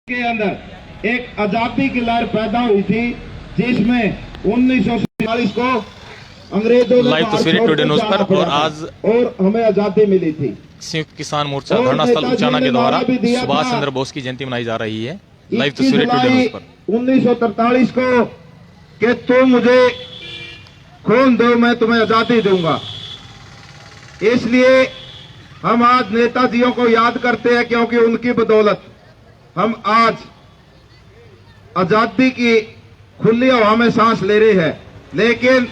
के अंदर एक आजादी की लहर पैदा हुई थी जिसमें 1947 को अंग्रेजों ने लाइव तस्वीरें टुडे न्यूज पर और आज और हमें आजादी मिली थी। संयुक्त किसान मोर्चा धरना स्थल उचाना के द्वारा सुभाष चंद्र बोस की जयंती मनाई जा रही है। लाइव तस्वीरें टुडे न्यूज पर 1943 को कि तुम मुझे खून दो मैं तुम्हें आजादी दूंगा। इसलिए हम आज नेताजियों को याद करते हैं क्योंकि उनकी बदौलत हम आज आजादी की खुली हवा में सांस ले रहे हैं। लेकिन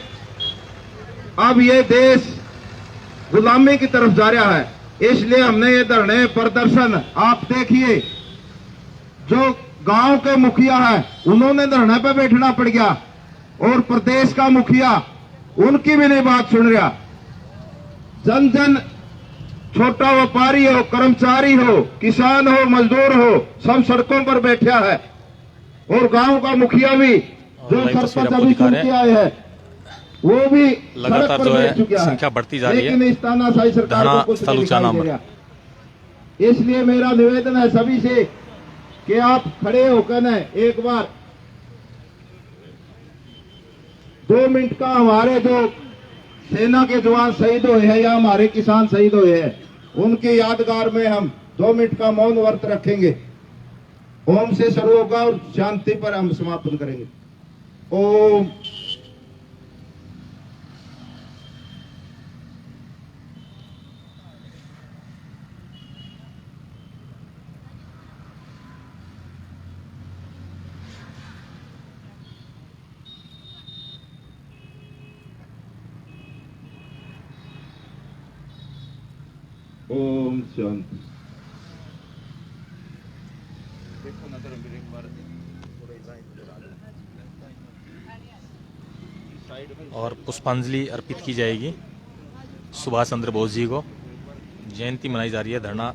अब ये देश गुलामी की तरफ जा रहा है, इसलिए हमने ये धरने प्रदर्शन आप देखिए, जो गांव के मुखिया है उन्होंने धरने पे बैठना पड़ गया और प्रदेश का मुखिया उनकी भी नहीं बात सुन रहा। जन जन, छोटा व्यापारी हो, कर्मचारी हो, किसान हो, मजदूर हो, सब सड़कों पर बैठा है और गांव का मुखिया भी जो सरपंच अभी चुन के आए हैं वो भी लगातार जो है संख्या बढ़ती जा रही है। लेकिन इस तानाशाही सरकार को कुछ नहीं दिखाई दे रहा। इसलिए मेरा निवेदन है सभी से कि आप खड़े होकर न एक बार 2 मिनट का हमारे जो सेना के जवान शहीद हुए हैं या हमारे किसान शहीद हुए हैं उनके यादगार में हम 2 मिनट का मौन व्रत रखेंगे। ओम से शुरू होगा और शांति पर हम समापन करेंगे। ओम। ओम शांति। और पुष्पांजलि अर्पित की जाएगी सुभाष चंद्र बोस जी को। जयंती मनाई जा रही है धरना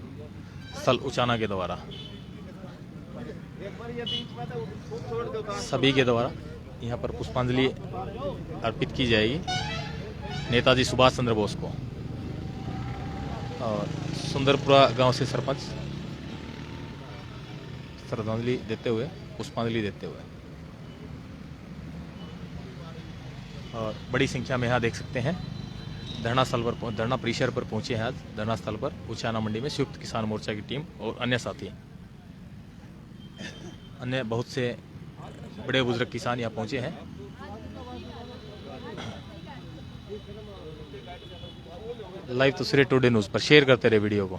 स्थल उचाना के द्वारा, सभी के द्वारा यहाँ पर पुष्पांजलि अर्पित की जाएगी नेताजी सुभाष चंद्र बोस को। और सुंदरपुरा गांव से सरपंच श्रद्धांजलि देते हुए, पुष्पांजलि देते हुए, और बड़ी संख्या में यहाँ देख सकते हैं धरना स्थल पर, धरना परिसर पर पहुंचे हैं आज धरना स्थल पर उचाना मंडी में संयुक्त किसान मोर्चा की टीम और अन्य साथी, अन्य बहुत से बड़े बुजुर्ग किसान यहाँ पहुंचे हैं। लाइव तस्वीरें टुडे न्यूज पर शेयर करते रहे वीडियो को।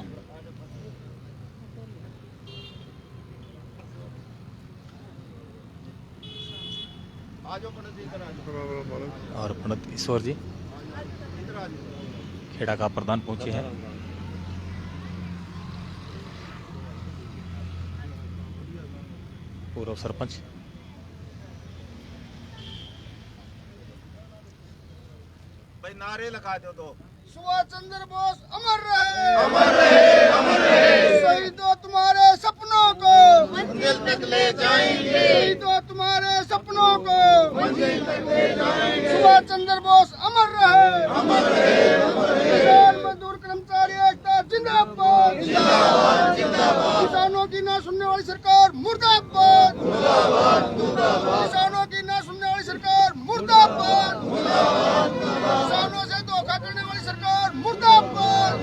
और पंडित ईश्वर जी खेड़ा का प्रधान पहुंचे हैं। पूर्व सरपंच भाई नारे लगा दो तो सुभाष चंद्र बोस अमर रहे, अमर रहे, अमर रहे। शहीदों तुम्हारे सपनों को मंजिल तक ले जाएंगे, शहीदों तुम्हारे सपनों को मंजिल तक ले जाएंगे। सुभाष चंद्र बोस अमर रहे, अमर रहे, अमर रहे। किसान मजदूर कर्मचारी एकता जिंदाबाद, जिंदाबाद, जिंदाबाद। किसानों की ना सुनने वाली सरकार मुर्दाबाद, मुर्दाबाद, मुर्दाबाद। किसानों की ना सुनने वाली सरकार मुर्दाबाद, मुर्दाबाद, मुर्दाबाद। किसानों से धोखा करने वाली सरकार मुर्दाबाद,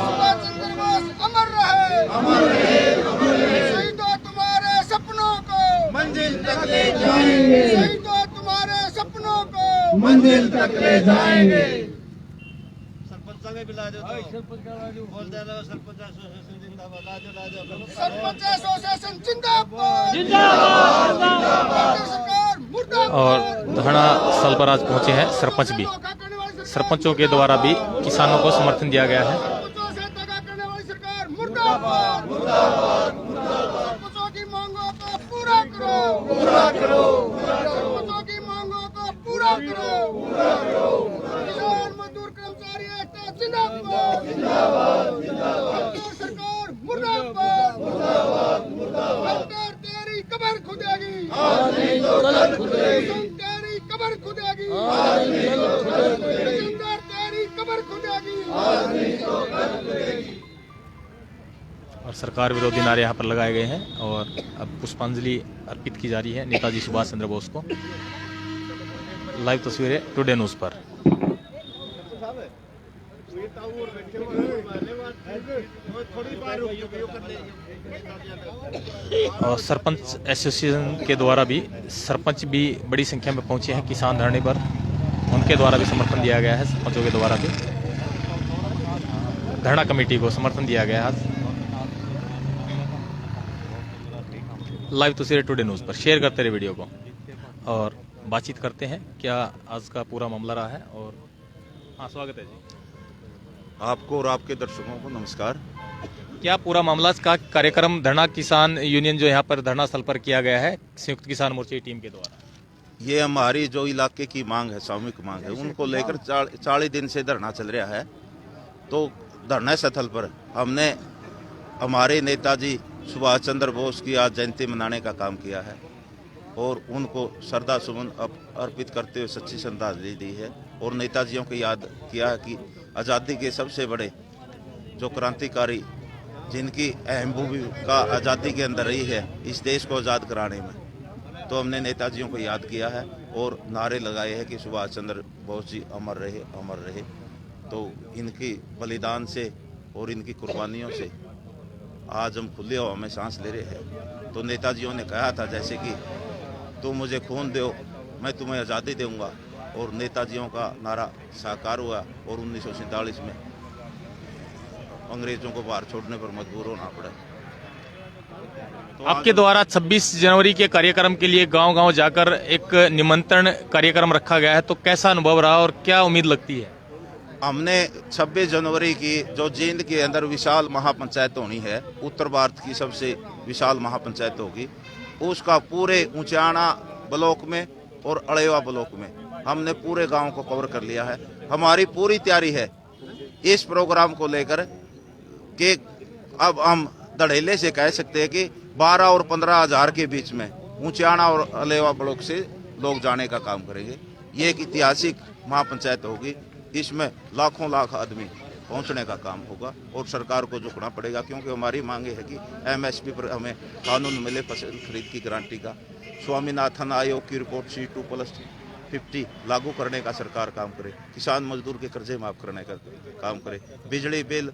सुभाष चंद्र बोस अमर रहे, अमर रहे, अमर रहे। शहीदों तुम्हारे सपनों को मंजिल तक ले जाएंगे, शहीदों तुम्हारे सपनों को मंजिल तक ले जाएंगे। सरपंच एसोसिएशन जिंदाबाद, केंद्र सरकार मुर्दाबाद। और धरना स्थल पर आज पहुंचे हैं सरपंच भी। सरपंचों के द्वारा भी किसानों को समर्थन दिया गया है। सरपंचों से दगा करने वाली सरकार मुर्दाबाद, मुर्दाबाद, मुर्दाबाद। सरपंचों की मांगों को पूरा करो, पूरा करो, सरपंचों की मांगों को पूरा करो, पूरा करो। किसान मजदूर कर्मचारी एकता जिंदाबाद, जिंदाबाद, जिंदाबाद। केंद्र सरकार मुर्दाबाद, मुर्दाबाद, मुर्दाबाद। सरकार तेरी कब्र खुदेगी, आज नहीं तो कल खुदेगी, तेरी कब्र खुदेगी, आज नहीं तो कल खुदेगी, सरकार तेरी कब्र खुदेगी, आज नहीं तो कल सरकार विरोधी नारे यहाँ पर लगाए गए हैं और अब पुष्पांजलि अर्पित की जा रही है नेताजी सुभाष चंद्र बोस को। लाइव तस्वीरें टुडे न्यूज़ पर। और सरपंच एसोसिएशन के द्वारा भी सरपंच भी बड़ी संख्या में पहुंचे हैं किसान धरने पर, उनके द्वारा भी समर्थन दिया गया है। सरपंचों के द्वारा भी धरना कमेटी को समर्थन दिया गया है। लाइव तस्वीरें टुडे न्यूज़ पर शेयर करते रहे वीडियो को और बातचीत करते हैं क्या आज का पूरा मामला रहा है। और हाँ, स्वागत है जी आपको और आपके दर्शकों को नमस्कार। क्या पूरा मामला का कार्यक्रम धरना किसान यूनियन जो यहाँ पर धरना स्थल पर किया गया है संयुक्त किसान मोर्चे की टीम के द्वारा? ये हमारी जो इलाके की मांग है, सामूहिक मांग है, उनको लेकर 40 दिन से धरना चल रहा है। तो धरना स्थल पर हमने हमारे नेताजी सुभाष चंद्र बोस की आज जयंती मनाने का काम किया है और उनको श्रद्धा सुमन अर्पित करते हुए सच्ची श्रद्धांजलि दी है और नेताजियों को याद किया है कि आज़ादी के सबसे बड़े जो क्रांतिकारी जिनकी अहम भूमिका आज़ादी के अंदर रही है इस देश को आज़ाद कराने में, तो हमने नेताजियों को याद किया है और नारे लगाए हैं कि सुभाष चंद्र बोस जी अमर रहे, अमर रहे। तो इनकी बलिदान से और इनकी कुर्बानियों से आज हम खुले हवा में सांस ले रहे हैं। तो नेताजियों ने कहा था जैसे कि तुम मुझे खून दो मैं तुम्हें आज़ादी दूंगा, और नेताजियों का नारा साकार हुआ और 1947 में अंग्रेजों को बाहर छोड़ने पर मजबूर होना पड़ा। तो आपके द्वारा 26 जनवरी के कार्यक्रम के लिए गांव-गांव जाकर एक निमंत्रण कार्यक्रम रखा गया है, तो कैसा अनुभव रहा और क्या उम्मीद लगती है? हमने 26 जनवरी की जो जींद के अंदर विशाल महापंचायत होनी है, उत्तर भारत की सबसे विशाल महापंचायत होगी, उसका पूरे ऊंचाना ब्लॉक में और अड़ेवा ब्लॉक में हमने पूरे गांव को कवर कर लिया है। हमारी पूरी तैयारी है इस प्रोग्राम को लेकर कि अब हम धड़ेले से कह सकते हैं कि 12 और 15 हज़ार के बीच में ऊंचाना और अलेवा ब्लॉक से लोग जाने का काम करेंगे। ये एक ऐतिहासिक महापंचायत होगी, इसमें लाखों लाख आदमी पहुंचने का काम होगा और सरकार को झुकना पड़ेगा, क्योंकि हमारी मांगे है कि MSP पर हमें कानून मिले फसल खरीद की गारंटी का, स्वामीनाथन आयोग की रिपोर्ट C2+50 लागू करने का सरकार काम करे, किसान मजदूर के कर्जे माफ करने का काम करे, बिजली बिल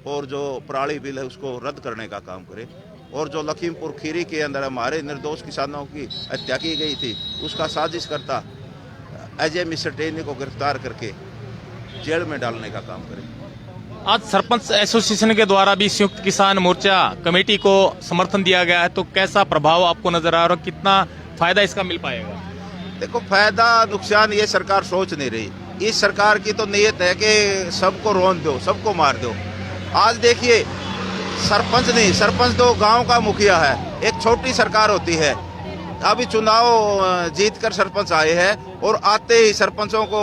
और जो पराली बिल है उसको रद्द करने का काम करे, और जो लखीमपुर खीरी के अंदर हमारे निर्दोष किसानों की हत्या की गई थी उसका साजिश करता अजय मिस्टर टेनी को गिरफ्तार करके जेल में डालने का काम करे। आज सरपंच एसोसिएशन के द्वारा भी संयुक्त किसान मोर्चा कमेटी को समर्थन दिया गया है, तो कैसा प्रभाव आपको नजर आ रहा है, कितना फायदा इसका मिल पाएगा? देखो, फायदा नुकसान ये सरकार सोच नहीं रही। इस सरकार की तो नीयत है कि सबको रोन दो, सबको मार दो। आज देखिए, सरपंच नहीं, सरपंच तो गांव का मुखिया है, एक छोटी सरकार होती है। अभी चुनाव जीतकर सरपंच आए हैं और आते ही सरपंचों को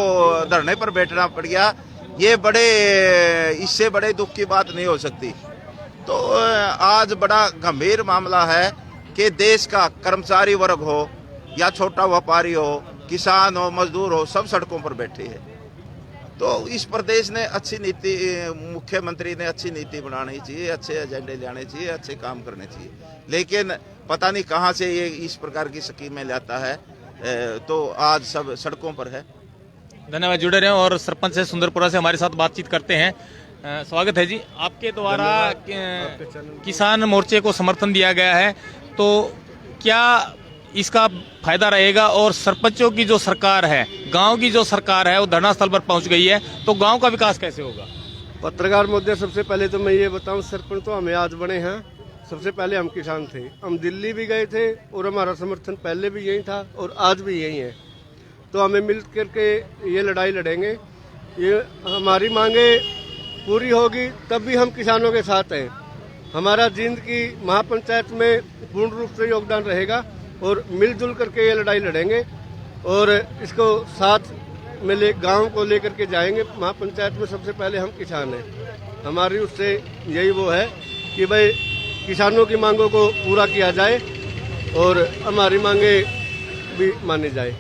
धरने पर बैठना पड़ गया। ये इससे बड़े दुख की बात नहीं हो सकती। तो आज बड़ा गंभीर मामला है कि देश का कर्मचारी वर्ग हो या छोटा व्यापारी हो, किसान हो, मजदूर हो, सब सड़कों पर बैठे हैं। तो इस प्रदेश ने अच्छी नीति, मुख्यमंत्री ने अच्छी नीति बनानी चाहिए, अच्छे एजेंडे लाने चाहिए, अच्छे काम करने चाहिए, लेकिन पता नहीं कहाँ से ये इस प्रकार की स्कीमें लाता है। तो आज सब सड़कों पर है। धन्यवाद, जुड़े रहे और सरपंच से सुंदरपुरा से हमारे साथ बातचीत करते हैं। स्वागत है जी, आपके द्वारा किसान मोर्चे को समर्थन दिया गया है, तो क्या इसका फायदा रहेगा? और सरपंचों की जो सरकार है, गांव की जो सरकार है, वो धरना स्थल पर पहुंच गई है, तो गांव का विकास कैसे होगा? पत्रकार मुद्दे, सबसे पहले तो मैं ये बताऊं, सरपंच तो हमें आज बने हैं, सबसे पहले हम किसान थे। हम दिल्ली भी गए थे और हमारा समर्थन पहले भी यही था और आज भी यही है। तो हमें मिल करके ये लड़ाई लड़ेंगे, ये हमारी मांगे पूरी होगी तब भी हम किसानों के साथ हैं। हमारा जींद की महापंचायत में पूर्ण रूप से योगदान रहेगा और मिलजुल करके ये लड़ाई लड़ेंगे और इसको साथ में गाँव को लेकर के जाएंगे। महापंचायत में सबसे पहले हम किसान हैं, हमारी उससे यही वो है कि भाई किसानों की मांगों को पूरा किया जाए और हमारी मांगे भी मानी जाए।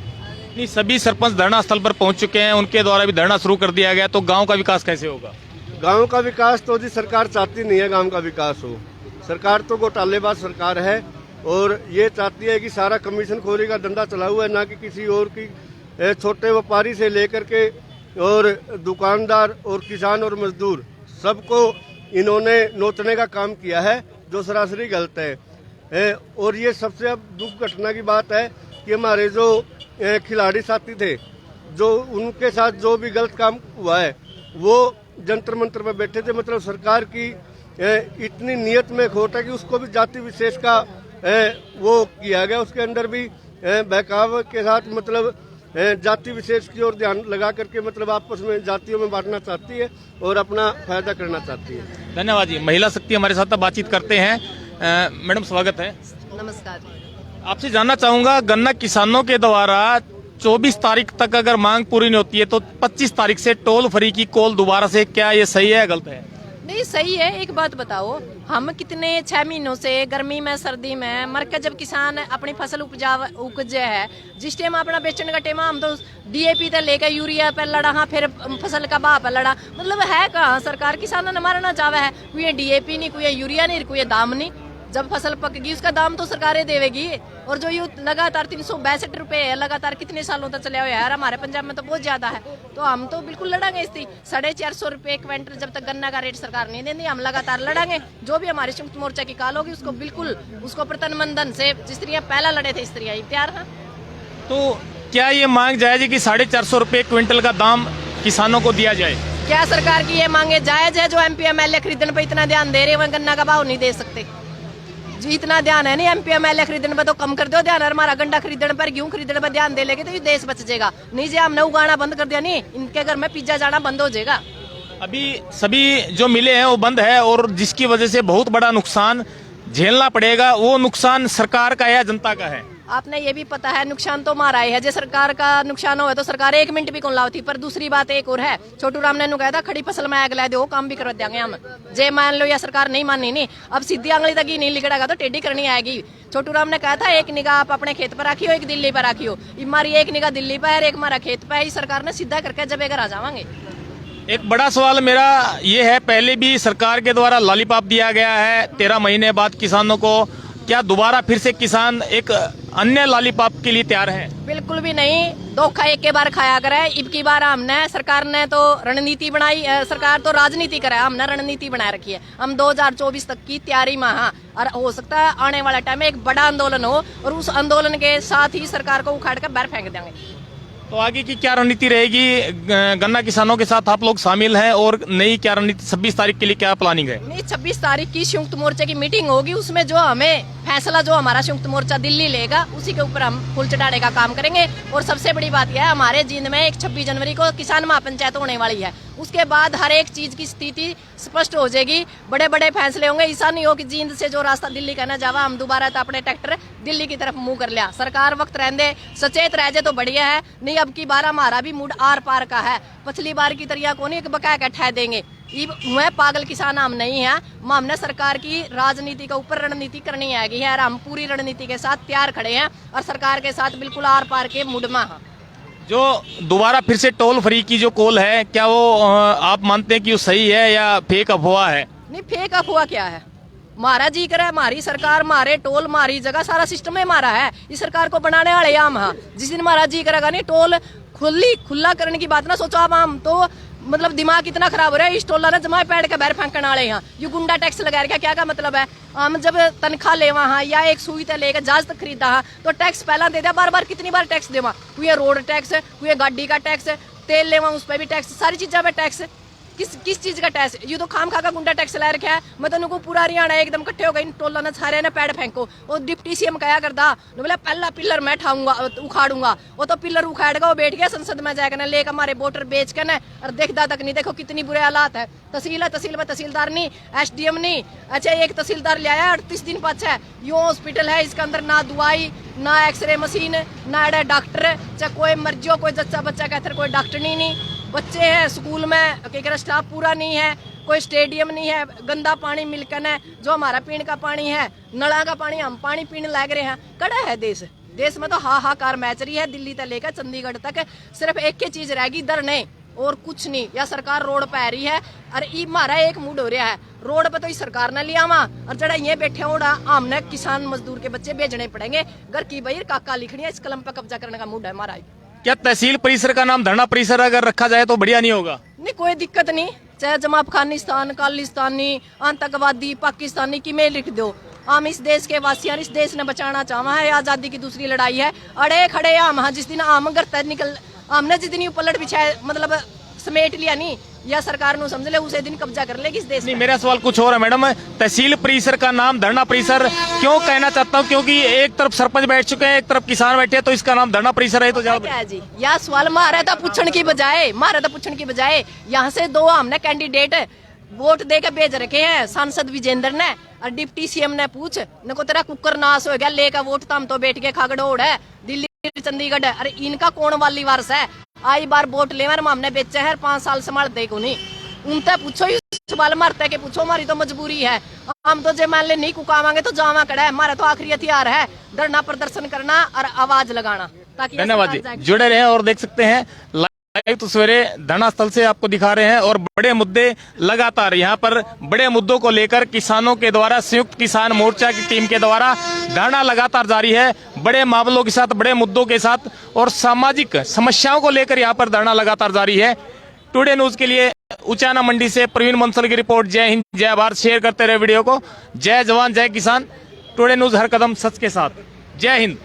नहीं, सभी सरपंच धरना स्थल पर पहुंच चुके हैं, उनके द्वारा भी धरना शुरू कर दिया गया, तो गांव का विकास कैसे होगा? गांव का विकास तो जी सरकार चाहती नहीं है गांव का विकास हो। सरकार तो घोटालेबाज सरकार है और ये चाहती है कि सारा कमीशन खोरी का धंधा चला हुआ है, ना कि किसी और की। छोटे व्यापारी से लेकर के और दुकानदार और किसान और मजदूर सबको इन्होंने नोचने का काम किया है, जो सरासरी गलत है। और ये सबसे अब दुख घटना की बात है कि हमारे जो खिलाड़ी साथी थे, जो उनके साथ जो भी गलत काम हुआ है, वो जंतर मंतर में बैठे थे। मतलब सरकार की इतनी नियत में खोट है कि उसको भी जाति विशेष का वो किया गया, उसके अंदर भी बहकाव के साथ मतलब जाति विशेष की ओर ध्यान लगा करके मतलब आपस में जातियों में बांटना चाहती है और अपना फायदा करना चाहती है। धन्यवाद जी। महिला शक्ति हमारे साथ बातचीत करते हैं। मैडम स्वागत है। नमस्कार। आपसे जानना चाहूंगा, गन्ना किसानों के द्वारा 24 तारीख तक अगर मांग पूरी नहीं होती है तो 25 तारीख से टोल फ्री की कॉल दोबारा से, क्या ये सही है या गलत है? नहीं, सही है। एक बात बताओ, हम कितने 6 महीनों से गर्मी में सर्दी में मर के जब किसान अपनी फसल उपजे है, जिस टाइम अपना बेचने का टाइम हम तो DAP तक लेकर यूरिया पे लड़ा, हाँ फिर फसल का भाव पे लड़ा। मतलब है कहाँ सरकार किसानों ने मारना चाहे है, कोई DAP नहीं, कोई यूरिया नहीं, कोई दाम नहीं। जब फसल पकेगी उसका दाम तो सरकारें देवेगी। और जो ये लगातार 362 रुपए है, लगातार कितने सालों तक चले हुए यार, हमारे पंजाब में तो बहुत ज्यादा है। तो हम तो बिल्कुल लड़ांगे इसकी 450 रुपए क्विंटल जब तक गन्ना का रेट सरकार नहीं देती, हम लगातार लड़ांगे। जो भी हमारे संयुक्त मोर्चा की काल होगी उसको बिल्कुल उसको प्रतनमंदन से, जिस तरह पहला लड़े थे इस तरह तैयार है। तो क्या ये मांग जायज है कि 450 रुपए क्विंटल का दाम किसानों को दिया जाए? क्या सरकार की ये मांगे जायज है? जो MP MLA खरीदने पे इतना ध्यान दे रहे हैं, वह गन्ना का भाव नहीं दे सकते जी। इतना ध्यान है नहीं MP MLA खरीदने पर, तो कम कर दो ध्यान। हमारा गन्ना खरीदने पर, गेहूं खरीदने पर ध्यान दे लेंगे तो ये देश बच जाएगा। नहीं जी, हमने उगाना बंद कर दिया, नहीं इनके घर में पिज्जा जाना बंद हो जाएगा। अभी सभी जो मिले हैं वो बंद है और जिसकी वजह से बहुत बड़ा नुकसान झेलना पड़ेगा। वो नुकसान सरकार का या जनता का है? आपने ये भी पता है नुकसान तो हमारा ही है। जो सरकार का नुकसान हो तो सरकार 1 मिनट भी कौन लाती। पर दूसरी बात एक और है, छोटू राम ने कहा था खड़ी फसल में आग ला दो, काम भी करवा देंगे हम। जे मान लो या सरकार नहीं मानी, नहीं अब सीधी आंगली तक ही नहीं लिखड़ेगा तो टेढ़ी करनी आएगी। छोटू राम ने कहा था एक निगाह आप अपने खेत पर रखियो, एक दिल्ली पर रखियो। हमारी एक निगाह दिल्ली पर है, एक हमारा खेत पर है। सरकार ने सीधा करके जब घर आ जावांगे। एक बड़ा सवाल मेरा ये है, पहले भी सरकार के द्वारा लॉलीपॉप दिया गया है 13 महीने बाद किसानों को, क्या दोबारा फिर से किसान एक अन्य लॉलीपॉप के लिए तैयार है? बिल्कुल भी नहीं। धोखा एक के बार खाया करे। इब की बार हमने, सरकार ने तो रणनीति बनाई, सरकार तो राजनीति करे, हमने रणनीति बना रखी है। हम 2024 तक की तैयारी में हाँ, और हो सकता है आने वाला टाइम में एक बड़ा आंदोलन हो और उस आंदोलन के साथ ही सरकार को उखाड़ कर बाहर फेंक देंगे। तो आगे की क्या रणनीति रहेगी? गन्ना किसानों के साथ आप लोग शामिल हैं और नई क्या रणनीति 26 तारीख के लिए क्या प्लानिंग है? नहीं, 26 तारीख की संयुक्त मोर्चे की मीटिंग होगी, उसमें जो हमें फैसला जो हमारा संयुक्त मोर्चा दिल्ली लेगा उसी के ऊपर हम फूल चढ़ाने का काम करेंगे। और सबसे बड़ी बात यह है, हमारे जींद में एक 26 जनवरी को किसान महापंचायत होने वाली है। उसके बाद हर एक चीज की स्थिति स्पष्ट हो जाएगी, बड़े बड़े फैसले होंगे। ऐसा नहीं हो कि जींद से जो रास्ता दिल्ली का ना जावा, हम दोबारा तो अपने ट्रैक्टर दिल्ली की तरफ मुंह कर लिया। सरकार वक्त रहने सचेत रह जाए तो बढ़िया है, नहीं अब की बार हमारा भी मूड आर पार का है। पिछली बार की तरह को नहीं बकाया का ठह देंगे। मैं पागल किसान हम नहीं है, हमने सरकार की राजनीति के ऊपर रणनीति करनी आएगी है। हम पूरी रणनीति के साथ तैयार खड़े हैं और सरकार के साथ बिल्कुल आर पार के मूड में हैं। जो दोबारा फिर से टोल फ्री की जो कॉल है, क्या वो आप मानते हैं कि वो सही है या फेक अफवाह है? नहीं, फेक अफवाह क्या है? मारा जी करे, हमारी सरकार, मारे टोल, मारी जगह सारा सिस्टम है हमारा है। इस सरकार को बनाने वाले हम हाँ। जिस दिन हमारा जी करेगा नहीं टोल खुला करने की बात ना सोचो। अब हम तो मतलब दिमाग इतना खराब हो रहा है, इस टोला ने जमा पैड के बाहर फेंकने वाले यहाँ ये गुंडा टैक्स लगा रखा। क्या मतलब है? हम जब तनख्वाह ले वहाँ या एक सुई तक लेकर जहाज तक खरीदा हाँ, तो टैक्स पहला दे दिया, बार बार कितनी बार टैक्स देवा। कोई रोड टैक्स, कोई गाड़ी का टैक्स, तेल लेवा उस पर भी टैक्स, सारी चीजों पे टैक्स। किस चीज का टैक्स? ये तो खाम खा का गुंडा टैक्स ला रखा है। मैं तो उनको पूरा हरियाणा एकदम इकट्ठे हो गए, इन टोला ने सारे ने पैड फेंको। और डिप्टी CM कहा करदा, बोला पहला पिलर मैं उखाड़ूंगा। वो तो पिलर उखाड़ेगा, वो बैठ गया संसद में जाकर लेकर हमारे वोटर बेच कर न, और देखता तक नहीं। देखो कितनी बुरे हालात है। तहसील है, तहसील में तहसीलदार नहीं, SDM नहीं। अच्छा, एक तहसीलदार ले आया 38 दिन पाछा। यो हॉस्पिटल है, इसके अंदर ना दवाई, ना एक्सरे मशीन, ना डॉक्टर। चाहे कोई मर्जी हो, कोई जच्चा बच्चा कहते कोई डॉक्टर नहीं। बच्चे हैं स्कूल में, कई स्टाफ पूरा नहीं है, कोई स्टेडियम नहीं है, गंदा पानी मिलकर है। जो हमारा पीने का पानी है, नला का पानी, हम पानी पीने लग रहे हैं। कड़ा है देश में तो हाहाकार मैच रही है। दिल्ली तक लेकर चंडीगढ़ तक सिर्फ एक ही चीज रहेगी, धरने। और कुछ नहीं। या सरकार रोड पे आ रही है और ई मारा एक मूड हो रहा है रोड पे, तो इस सरकार ने लिया वहाँ और जड़ा ये बैठे होड़ा हमने किसान मजदूर के बच्चे भेजने पड़ेंगे घर की बहिर काका लिखनी है, इस कलम पे कब्जा करने का मूड है हमारा। क्या तहसील परिसर का नाम धरना परिसर अगर रखा जाए तो बढ़िया नहीं होगा? नहीं, कोई दिक्कत नहीं, चाहे जमा अफगानिस्तान, खालिस्तानी, आतंकवादी, पाकिस्तानी की में लिख दो, हम इस देश के वासी हैं, इस देश ने बचाना चाहवा है, आजादी की दूसरी लड़ाई है। अड़े खड़े हम जिस दिन आम घर निकल हमने जिस दिन पलट बिछाए मतलब समेट लिया नहीं या सरकार ने समझ ले उसे दिन कब्जा कर लेगी इस देश नहीं, में। मेरा सवाल कुछ और है मैडम। तहसील परिसर का नाम धरना परिसर क्यों कहना चाहता हूँ, क्योंकि एक तरफ सरपंच बैठ चुके हैं, एक तरफ किसान बैठे हैं, तो इसका नाम धरना परिसर है तो क्या है जी, यह सवाल मारा था पूछने की बजाय यहाँ से दो हमने कैंडिडेट वोट दे के भेज रखे हैं, सांसद विजेंद्र ने और डिप्टी सीएम ने पूछ न को तेरा कुकर नाश हो गया लेकर वोट तम तो बैठ के खागड़ोड़ है दिल्ली चंडीगढ़ है। अरे इनका कौन वाली वारस है, आई बार वोट ले हमने बेचे है 5 साल संभालते को नहीं, उनसे पूछो सवाल मारते के पूछो, हमारी तो मजबूरी है, हम तो जे मान ले नहीं कुकावांगे तो जावा कड़ा है, हमारा तो आखिरी हथियार है धरना प्रदर्शन करना और आवाज लगाना। ताकि धन्यवाद जी, जुड़े रहे और देख सकते हैं लाइव तस्वीरें धरना स्थल से आपको दिखा रहे हैं और बड़े मुद्दे लगातार यहाँ पर बड़े मुद्दों को लेकर किसानों के द्वारा संयुक्त किसान मोर्चा की टीम के द्वारा धरना लगातार जारी है, बड़े मामलों के साथ, बड़े मुद्दों के साथ और सामाजिक समस्याओं को लेकर यहाँ पर धरना लगातार जारी है। टुडे न्यूज के लिए उचाना मंडी से प्रवीण बंसल की रिपोर्ट। जय हिंद, जय भारत। शेयर करते रहे वीडियो को। जय जवान, जय किसान। टुडे न्यूज हर कदम सच के साथ। जय हिंद।